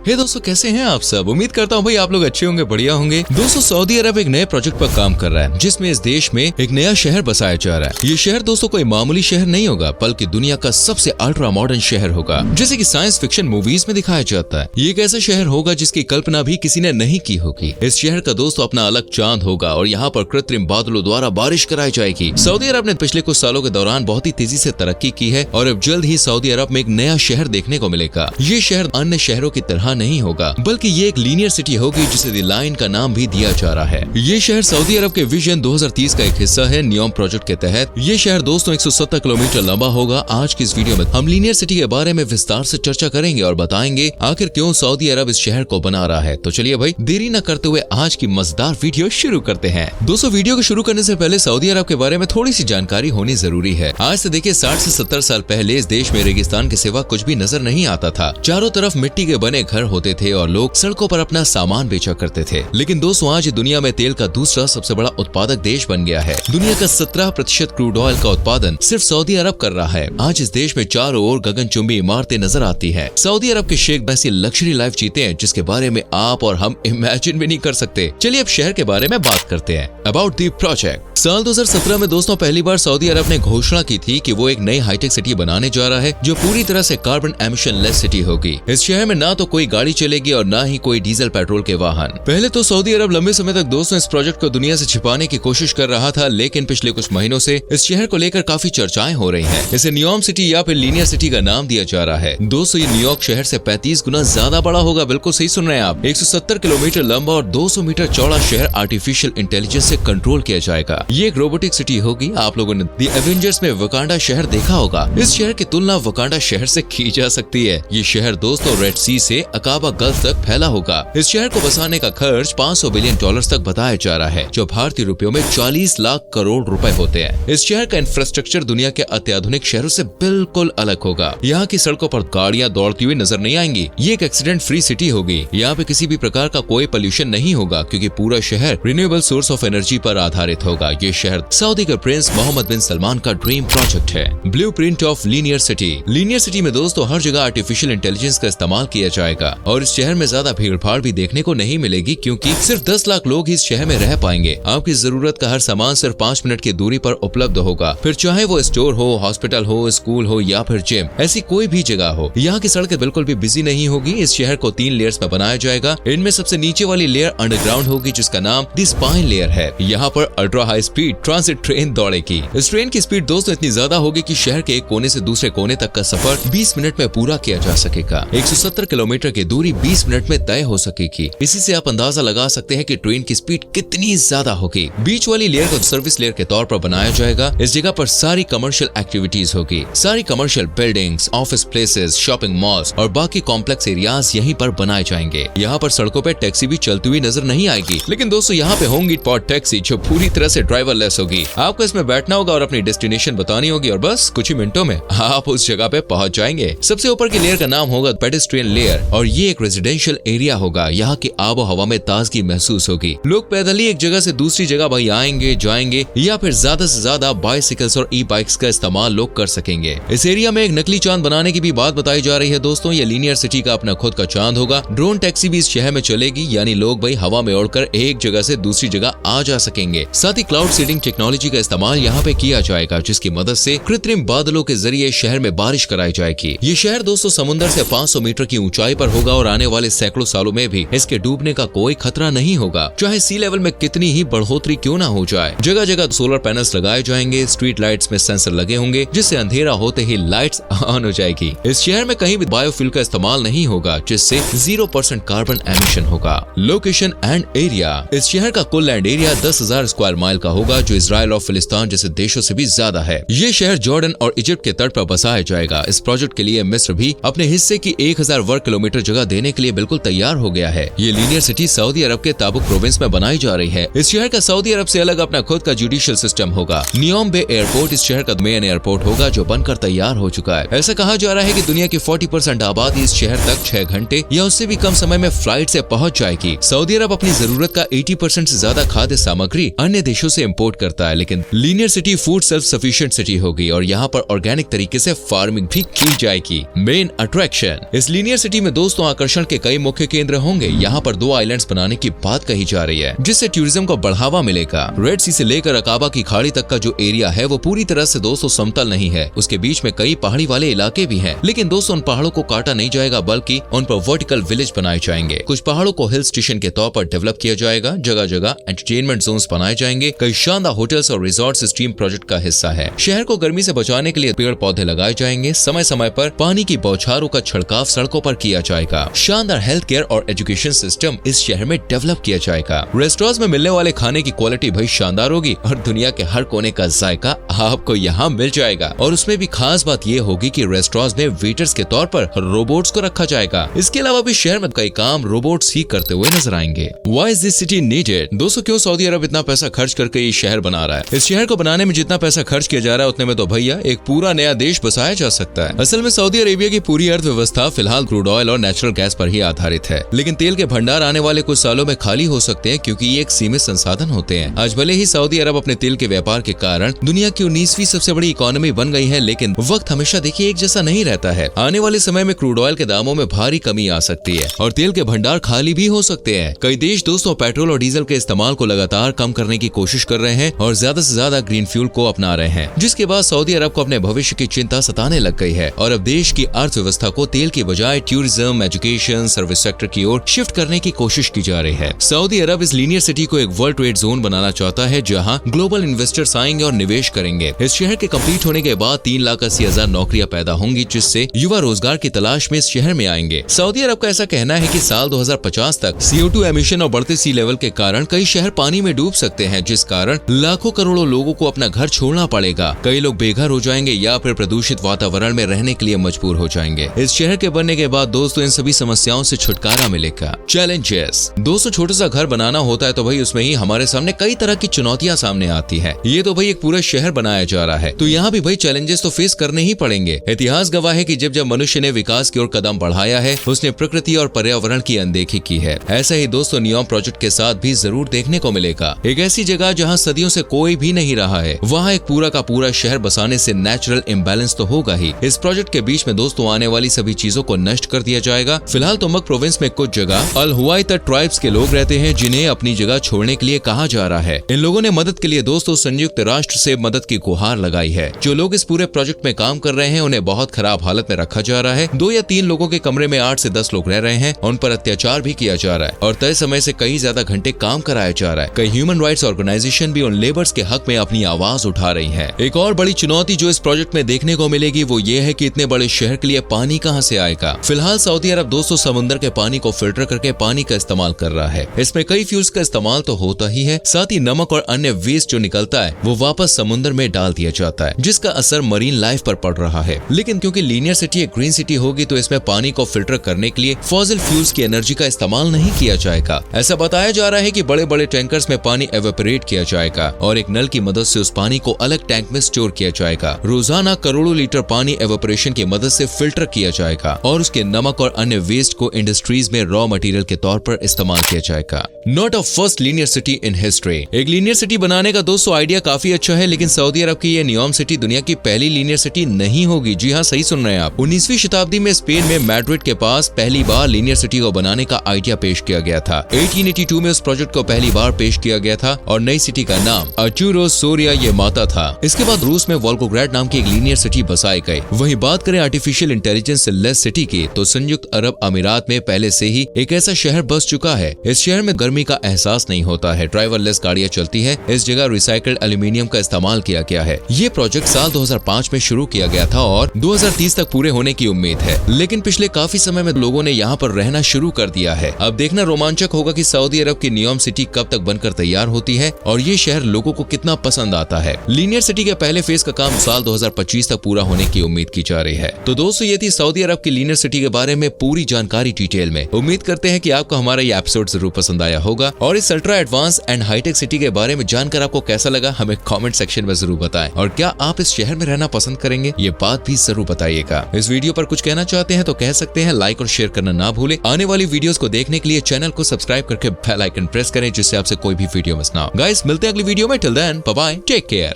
हे दोस्तों, कैसे हैं आप सब? उम्मीद करता हूँ भाई आप लोग अच्छे होंगे, बढ़िया होंगे। दोस्तों, सऊदी अरब एक नए प्रोजेक्ट पर काम कर रहा है जिसमें इस देश में एक नया शहर बसाया जा रहा है। ये शहर दोस्तों कोई मामूली शहर नहीं होगा, बल्कि दुनिया का सबसे अल्ट्रा मॉडर्न शहर होगा, जैसे कि साइंस फिक्शन मूवीज में दिखाया जाता है। ये एक ऐसा शहर होगा जिसकी कल्पना भी किसी ने नहीं की होगी। इस शहर का दोस्तों अपना अलग चांद होगा और यहाँ पर कृत्रिम बादलों द्वारा बारिश कराई जाएगी। सऊदी अरब ने पिछले कुछ सालों के दौरान बहुत ही तेजी से तरक्की की है और अब जल्द ही सऊदी अरब में एक नया शहर देखने को मिलेगा। ये शहर अन्य शहरों की तरह नहीं होगा, बल्कि ये एक लीनियर सिटी होगी जिसे द लाइन का नाम भी दिया जा रहा है। ये शहर सऊदी अरब के विजन 2030 का एक हिस्सा है। नियोम प्रोजेक्ट के तहत ये शहर दोस्तों 170 किलोमीटर लंबा होगा। आज की इस वीडियो में हम लीनियर सिटी के बारे में विस्तार से चर्चा करेंगे और बताएंगे आखिर क्यों सऊदी अरब इस शहर को बना रहा है। तो चलिए भाई देरी न करते हुए आज की मजेदार वीडियो शुरू करते हैं। दोस्तों, वीडियो को शुरू करने से पहले सऊदी अरब के बारे में थोड़ी सी जानकारी होनी जरूरी है। आज से देखिए 60 से 70 साल पहले इस देश में रेगिस्तान के सिवा कुछ भी नजर नहीं आता था। चारों तरफ मिट्टी के बने घर होते थे और लोग सड़कों पर अपना सामान बेचा करते थे। लेकिन दोस्तों आज दुनिया में तेल का दूसरा सबसे बड़ा उत्पादक देश बन गया है। दुनिया का 17% क्रूड ऑयल का उत्पादन सिर्फ सऊदी अरब कर रहा है। आज इस देश में चारों ओर गगनचुंबी इमारतें नजर आती है। सऊदी अरब के शेख ऐसी लग्जरी लाइफ जीते हैं जिसके बारे में आप और हम इमेजिन भी नहीं कर सकते। चलिए अब शहर के बारे में बात करते हैं। About the project. साल 2017 में दोस्तों पहली बार सऊदी अरब ने घोषणा की थी कि वो एक नई हाईटेक सिटी बनाने जा रहा है जो पूरी तरह से कार्बन एमिशन लेस सिटी होगी। इस शहर में ना तो कोई गाड़ी चलेगी और ना ही कोई डीजल पेट्रोल के वाहन। पहले तो सऊदी अरब लंबे समय तक दोस्तों इस प्रोजेक्ट को दुनिया से छिपाने की कोशिश कर रहा था, लेकिन पिछले कुछ महीनों से इस शहर को लेकर काफी चर्चाएं हो रही हैं। इसे नियोम सिटी या फिर लीनियर सिटी का नाम दिया जा रहा है। दोस्तों ये न्यूयॉर्क शहर से 35 गुना ज्यादा बड़ा होगा। बिल्कुल सही सुन रहे हैं आप। 170 किलोमीटर लंबा और 200 मीटर चौड़ा शहर आर्टिफिशियल इंटेलिजेंस से कंट्रोल किया जाएगा। ये एक रोबोटिक सिटी होगी। आप लोगों ने द एवेंजर्स में वकांडा शहर देखा होगा। इस शहर की तुलना वकांडा शहर से की जा सकती है। ये शहर दोस्तों रेड सी से अकाबा गल्फ तक फैला होगा। इस शहर को बसाने का खर्च $500 बिलियन तक बताया जा रहा है, जो भारतीय रुपयों में 40 लाख करोड़ रुपए होते हैं। इस शहर का इंफ्रास्ट्रक्चर दुनिया के अत्याधुनिक शहरों से बिल्कुल अलग होगा। यहाँ की सड़कों पर गाड़ियाँ दौड़ती हुई नजर नहीं आएंगी। ये एक एक्सीडेंट फ्री सिटी होगी। यहाँ पे किसी भी प्रकार का कोई पोल्यूशन नहीं होगा क्योंकि पूरा शहर रिन्यूएबल सोर्स ऑफ एनर्जी पर आधारित होगा। ये शहर सऊदी के प्रिंस मोहम्मद बिन सलमान का ड्रीम प्रोजेक्ट है। Blueprint of linear city. Linear city में दोस्तों हर जगह आर्टिफिशियल इंटेलिजेंस का इस्तेमाल किया जाएगा और इस शहर में ज्यादा भीड़ भाड़ भी देखने को नहीं मिलेगी क्योंकि सिर्फ 10 लाख लोग इस शहर में रह पाएंगे। आपकी जरूरत का हर सामान सिर्फ 5 मिनट की दूरी पर उपलब्ध होगा, फिर चाहे वो स्टोर हो, हॉस्पिटल हो, स्कूल हो या फिर जिम, ऐसी कोई भी जगह हो। यहाँ की सड़कें बिल्कुल भी बिजी नहीं होगी। इस शहर को 3 लेयर्स में बनाया जाएगा। इनमें सबसे नीचे वाली लेयर अंडरग्राउंड होगी जिसका नाम द स्पाइन लेयर है। यहाँ पर ultra high speed transit train दौड़ेगी। इस ट्रेन की स्पीड दोस्तों इतनी ज्यादा होगी कि शहर के एक कोने से दूसरे कोने तक का सफर 20 मिनट में पूरा किया जा सकेगा। 170 किलोमीटर की दूरी 20 मिनट में तय हो सकेगी। इसी से आप अंदाजा लगा सकते हैं कि ट्रेन की स्पीड कितनी ज्यादा होगी। बीच वाली लेयर को सर्विस लेयर के तौर पर बनाया जाएगा। इस जगह पर सारी कमर्शियल एक्टिविटीज होगी। सारी commercial buildings, office places, shopping malls और बाकी कॉम्प्लेक्स एरियाज यहीं पर बनाए जाएंगे। यहाँ पर सड़कों पे टैक्सी भी चलती हुई नजर नहीं आएगी, लेकिन दोस्तों यहाँ पे होंगी पॉड टैक्सी जो पूरी तरह से ड्राइवरलेस होगी। आपको इसमें बैठना होगा और अपनी डेस्टिनेशन बतानी होगी और बस कुछ ही मिनटों में आप उस जगह पे पहुंच जाएंगे। सबसे ऊपर की लेयर का नाम होगा पेडेस्ट्रियन लेयर और ये एक रेजिडेंशियल एरिया होगा। यहाँ की आबो हवा में ताजगी महसूस होगी। लोग पैदल ही एक जगह से दूसरी जगह भाई आएंगे जाएंगे या फिर ज्यादा से ज्यादा बाइसिकल्स और ई बाइक्स का इस्तेमाल लोग कर सकेंगे। इस एरिया में एक नकली चांद बनाने की भी बात बताई जा रही है। दोस्तों ये लीनियर सिटी का अपना खुद का चांद होगा। ड्रोन टैक्सी भी इस शहर में चलेगी, यानी लोग भाई हवा में उड़कर एक जगह से दूसरी जगह आ जा सकेंगे। साथ ही क्लाउड सीडिंग टेक्नोलॉजी का इस्तेमाल यहाँ पे किया जाएगा जिसकी मदद से कृत्रिम बादलों के जरिए शहर में बारिश कराई जाएगी। ये शहर दोस्तों समुद्र से 500 मीटर की ऊंचाई पर होगा और आने वाले सैकड़ों सालों में भी इसके डूबने का कोई खतरा नहीं होगा, चाहे सी लेवल में कितनी ही बढ़ोतरी क्यों ना हो जाए। जगह जगह सोलर पैनल्स लगाए जाएंगे। स्ट्रीट लाइट्स में सेंसर लगे होंगे जिससे अंधेरा होते ही लाइट्स ऑन हो जाएगी। इस शहर में कहीं भी बायोफ्यूल का इस्तेमाल नहीं होगा जिससे 0% कार्बन एमिशन होगा। Location and area. इस शहर का कुल लैंड एरिया 10,000 स्क्वायर माइल का होगा जो इजराइल और फिलिस्तीन जैसे देशों से भी ज्यादा है। ये शहर जॉर्डन और इजिप्ट के तट पर बसाया जाएगा। इस प्रोजेक्ट के लिए मिस्र भी अपने हिस्से की 1000 वर्ग किलोमीटर जगह देने के लिए बिल्कुल तैयार हो गया है। ये लीनियर सिटी सऊदी अरब के ताबुक प्रोविंस में बनाई जा रही है। इस शहर का सऊदी अरब से अलग अपना खुद का जुडिशियल सिस्टम होगा। नियोम बे एयरपोर्ट इस शहर का मेन एयरपोर्ट होगा जो बनकर तैयार हो चुका है। ऐसा कहा जा रहा है कि दुनिया की 40% आबादी इस शहर तक 6 घंटे या उससे भी कम समय में फ्लाइट से पहुंच जाएगी। सऊदी अरब अपनी जरूरत का 80% से ज्यादा खाद्य सामग्री अन्य देशों से इम्पोर्ट करता है, लेकिन linear city food self sufficient city होगी और यहाँ पर ऑर्गेनिक तरीके से फार्मिंग भी की जाएगी। Main attraction. इस लीनियर सिटी में दोस्तों दोस्तों आकर्षण के कई मुख्य केंद्र होंगे। यहाँ पर 2 आइलैंड्स बनाने की बात कही जा रही है, जिससे टूरिज्म को बढ़ावा मिलेगा। रेड सी से लेकर अकाबा की खाड़ी तक का जो एरिया है वो पूरी तरह से दोस्तों समतल नहीं है। उसके बीच में कई पहाड़ी वाले इलाके भी हैं, लेकिन दोस्तों उन पहाड़ों को काटा नहीं जाएगा, बल्कि उन पर वर्टिकल विलेज बनाए जाएंगे। कुछ पहाड़ों को हिल स्टेशन के तौर पर डेवलप किया जाएगा। जगह जगह एंटरटेनमेंट जोन्स बनाए जाएंगे। कई शानदार होटल्स और रिजॉर्ट्स इस ड्रीम प्रोजेक्ट का हिस्सा है। शहर को गर्मी से बचाने के लिए पेड़ पौधे लगाए जाएंगे। समय समय पर पानी की बौछारों का छिड़काव सड़कों पर किया जाएगा। शानदार हेल्थ केयर और एजुकेशन सिस्टम इस शहर में डेवलप किया जाएगा। रेस्टोरेंट्स में मिलने वाले खाने की क्वालिटी भाई शानदार होगी और दुनिया के हर कोने का जायका आपको यहाँ मिल जाएगा। और उसमें भी खास बात ये होगी कि रेस्टोरेंट्स में वेटर्स के तौर पर रोबोट्स को रखा जाएगा। इसके अलावा भी शहर में कई काम रोबोट्स ही करते हुए नजर आएंगे। Why is this city needed? दोस्तों क्यों सऊदी अरब इतना पैसा खर्च करके ये शहर बना रहा है? इस शहर को बनाने में जितना पैसा खर्च किया जा रहा है उतने में तो भैया एक पूरा नया देश बसाया जा सकता है। असल में सऊदी अरेबिया की पूरी अर्थव्यवस्था फिलहाल क्रूड ऑयल और नेचुरल गैस पर ही आधारित है, लेकिन तेल के भंडार आने वाले कुछ सालों में खाली हो सकते हैं, क्योंकि ये एक सीमित संसाधन होते हैं। आज भले ही सऊदी अरब अपने तेल के व्यापार के कारण दुनिया की 19वीं सबसे बड़ी इकोनॉमी बन गई है, लेकिन वक्त हमेशा देखिए एक जैसा नहीं रहता है। आने वाले समय में क्रूड ऑयल के दामों में भारी कमी आ सकती है और तेल के भंडार खाली भी हो सकते हैं। कई देश दोस्तों पेट्रोल और डीजल के इस्तेमाल को लगातार कम करने की कोशिश कर रहे हैं और ज्यादा से ज्यादा ग्रीन फ्यूल को अपना रहे हैं, जिसके बाद सऊदी अरब को अपने भविष्य की चिंता सताने लग गई है और अब देश की अर्थव्यवस्था को तेल की बजाय टूरिज्म, एजुकेशन, सर्विस सेक्टर की ओर शिफ्ट करने की कोशिश की जा रही है। सऊदी अरब इस लीनियर सिटी को एक वर्ल्ड ट्रेड जोन बनाना चाहता है, जहां ग्लोबल इन्वेस्टर्स आएंगे और निवेश करेंगे। इस शहर के कंप्लीट होने के बाद 3,80,000 नौकरियां पैदा होंगी, जिससे युवा रोजगार की तलाश में इस शहर में आएंगे। सऊदी अरब का ऐसा कहना है कि साल 2050 तक CO2 एमिशन और बढ़ते सी लेवल के कारण कई शहर पानी में डूब सकते हैं, जिस कारण लाखों करोड़ों लोगों को अपना घर छोड़ना पड़ेगा। कई लोग बेघर हो जाएंगे या फिर प्रदूषित वातावरण में रहने के लिए मजबूर हो जाएंगे। इस शहर के बनने के बाद दोस्तों इन सभी समस्याओं से छुटकारा मिलेगा। चैलेंजेस दोस्तों, छोटा सा घर बनाना होता है तो भाई उसमें ही हमारे सामने कई तरह की चुनौतियां सामने आती है। ये तो भाई एक पूरा शहर बनाया जा रहा है, तो यहाँ भी भाई चैलेंजेस तो फेस करने ही पड़ेंगे। इतिहास गवाह है कि जब जब मनुष्य ने विकास की ओर कदम बढ़ाया है, उसने प्रकृति और पर्यावरण की अनदेखी की है। ऐसा ही दोस्तों नियोम प्रोजेक्ट के साथ भी जरूर देखने को मिलेगा। एक ऐसी जगह जहाँ सदियों से कोई भी नहीं रहा है, वहाँ एक पूरा का पूरा शहर बसाने से नेचुरल इम्बैलेंस तो होगा ही। इस प्रोजेक्ट के बीच में दोस्तों आने वाली सभी चीजों को नष्ट कर दिया जाएगा। फिलहाल तो मक प्रोविंस में कुछ जगह अल हुवाइता ट्राइब्स के लोग रहते हैं, जिन्हें अपनी जगह छोड़ने के लिए कहा जा रहा है। इन लोगों ने मदद के लिए दोस्तों संयुक्त राष्ट्र से मदद की गुहार लगाई है। जो लोग इस पूरे प्रोजेक्ट में काम कर रहे हैं उन्हें बहुत खराब हालत में रखा जा रहा है। 2 या 3 लोगों के कमरे में 8 से 10 लोग रह रहे हैं। उन पर अत्याचार भी किया जा रहा है और तय समय से कई ज्यादा घंटे काम कराया जा रहा है। कई ह्यूमन राइट्स ऑर्गेनाइजेशन भी उन लेबर्स के हक में अपनी आवाज उठा रही है। एक और बड़ी चुनौती जो इस प्रोजेक्ट में देखने को मिलेगी वो ये है कि इतने बड़े शहर के लिए पानी कहां से आएगा। फिलहाल सऊदी अरब दोस्तों समुद्र के पानी को फिल्टर करके पानी का इस्तेमाल कर रहा है। इसमें कई फ्यूल्स का इस्तेमाल तो होता ही है, साथ ही नमक और अन्य वेस्ट जो निकलता है वो वापस समुद्र में डाल दिया जाता है, जिसका असर मरीन लाइफ पर पड़ रहा है। लेकिन क्योंकि लीनियर सिटी एक ग्रीन सिटी होगी तो इसमें पानी को फिल्टर करने के लिए फॉसिल फ्यूल्स की एनर्जी का इस्तेमाल नहीं किया जाएगा। ऐसा बताया जा रहा है कि बड़े बड़े टैंकर्स में पानी एवेपोरेट किया जाएगा और एक नल की मदद से उस पानी को अलग टैंक में स्टोर किया जाएगा। रोजाना करोड़ों लीटर पानी एवेपोरेशन की मदद से फिल्टर किया जाएगा और उसके नमक और अन्य वेस्ट को इंडस्ट्रीज में रॉ मटेरियल के तौर पर इस्तेमाल किया जाएगा। Not a first linear city in history. एक लीनियर सिटी बनाने का दोस्तों आइडिया काफी अच्छा है, लेकिन सऊदी अरब की ये नियोम सिटी दुनिया की पहली लीनियर सिटी नहीं होगी। जी हाँ, सही सुन रहे हैं आप। 19वीं शताब्दी में स्पेन में मैड्रिड के पास पहली बार लीनियर सिटी को बनाने का आइडिया पेश किया गया था। 1882 में उस प्रोजेक्ट को पहली बार पेश किया गया था और नई सिटी का नाम अचूरो सोरिया ये माता था। इसके बाद रूस में वोल्गोग्राड नाम की एक लीनियर सिटी बसाई गई। वहीं बात करें आर्टिफिशियल इंटेलिजेंस से लेस सिटी की, तो संयुक्त अरब अमीरात में पहले से ही एक ऐसा शहर बस चुका है। इस शहर में गर्मी का एहसास नहीं होता है, ड्राइवरलेस गाड़ियां चलती है। इस जगह रिसाइकल्ड एल्यूमिनियम का इस्तेमाल किया गया है। ये प्रोजेक्ट साल 2005 में शुरू किया गया था और 2030 तक पूरे होने की उम्मीद है, लेकिन पिछले काफी समय में लोगों ने यहाँ पर रहना शुरू कर दिया है। अब देखना रोमांचक होगा कि सऊदी अरब की नियोम सिटी कब तक बनकर तैयार होती है और ये शहर लोगों को कितना पसंद आता है। लीनियर सिटी के पहले फेज का काम साल 2025 तक पूरा होने की उम्मीद की जा रही है। तो दोस्तों ये थी सऊदी अरब की लीनियर सिटी के बारे में पूरी जानकारी डिटेल में। उम्मीद करते हैं कि आपको हमारा ये एपिसोड जरूर पसंद आया होगा और इस ultra advance and high tech city के बारे में जानकर आपको कैसा लगा हमें कमेंट सेक्शन में जरूर बताएं। और क्या आप इस शहर में रहना पसंद करेंगे, ये बात भी जरूर बताइएगा। इस वीडियो पर कुछ कहना चाहते हैं तो कह सकते हैं। लाइक और शेयर करना ना भूलें। आने वाली वीडियोस को देखने के लिए चैनल को सब्सक्राइब करके बेल आइकन प्रेस करें, जिससे आपसे कोई भी वीडियो मिस ना हो। गाइस मिलते हैं अगली वीडियो में। Till then bye bye, take care.